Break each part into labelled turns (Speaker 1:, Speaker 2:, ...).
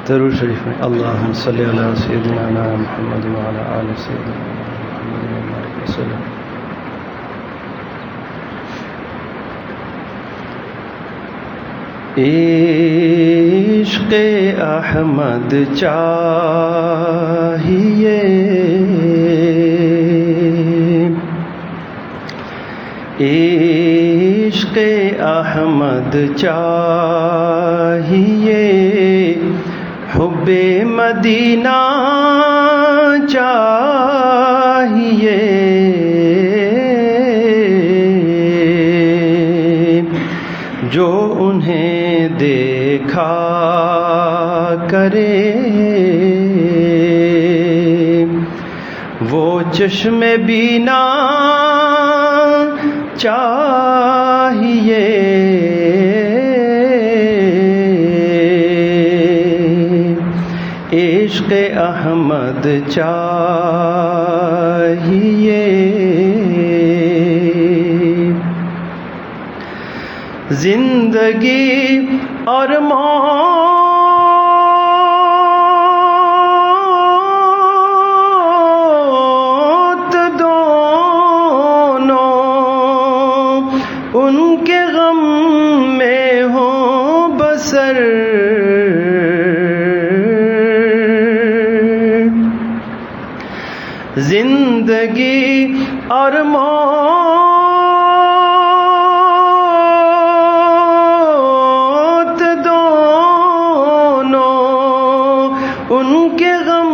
Speaker 1: درود شریف میں اللہم صلی علی سیدنا محمد وعلی آل سیدنا محمد وسلم. عشق احمد چاہیے، عشق احمد چاہیے، حب مدینہ چاہیے، جو انہیں دیکھا کرے وہ چشم بینا چاہیے، عشق احمد چاہیے. زندگی اور موت دونوں ان کے غم میں ہوں بسر، زندگی اور موت دونوں ان کے غم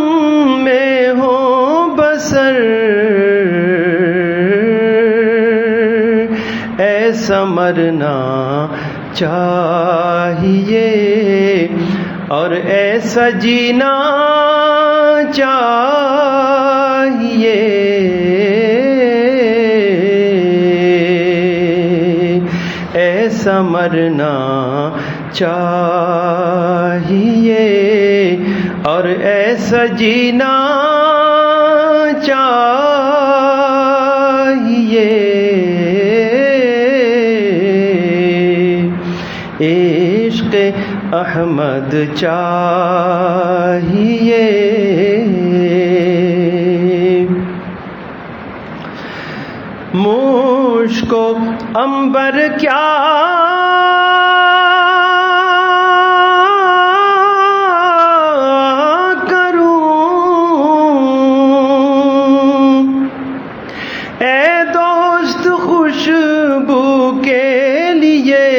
Speaker 1: میں ہو بسر، ایسا مرنا چاہیے اور ایسا جینا چاہیے، ایسا مرنا چاہیے اور ایسا جینا چاہیے، عشق احمد چاہیے. مجھ کو عنبر کیا کروں، اے دوست خوشبو کے لیے،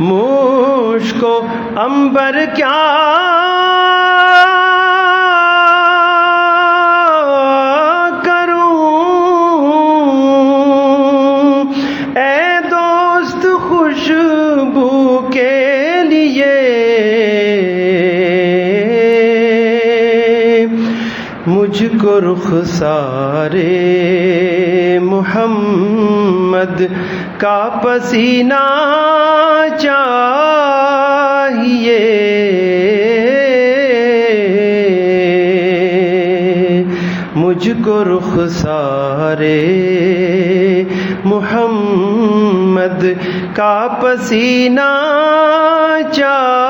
Speaker 1: مجھ کو عنبر کیا کروں، اے دوست خوشبو کے لیے، مجھ کو رخسار محمد کا پسینہ چاہیے، مجھ کو رخسار محمد کا پسینہ چاہیے،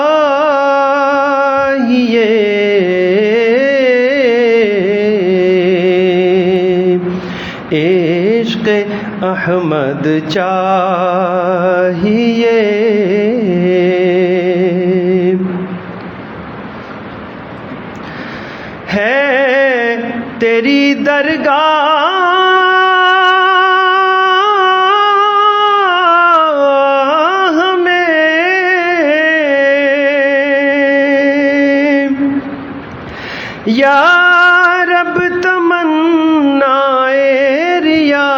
Speaker 1: عشق احمد چاہیے. ہے تیری درگاہ میں یا رب تمنائے ریاض،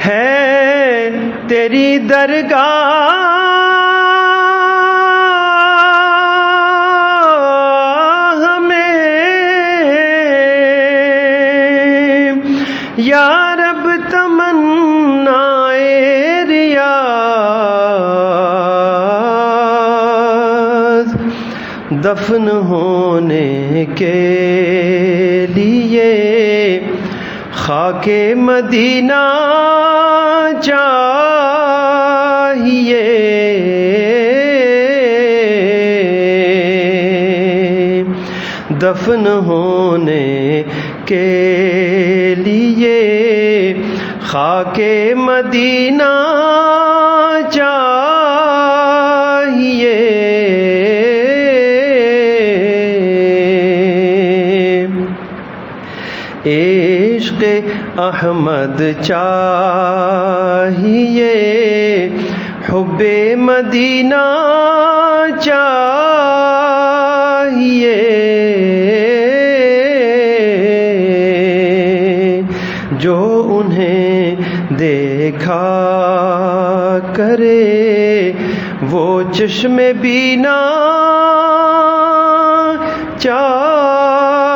Speaker 1: ہے تیری درگاہ میں یا رب تمنائے ریاض، دفن ہونے کے لیے خاک مدینہ چاہیے، دفن ہونے کے لیے خاک مدینہ چاہیے، عشق احمد چاہیے، حب مدینہ چاہیے، جو انہیں دیکھا کرے وہ چشم بینا چاہیے،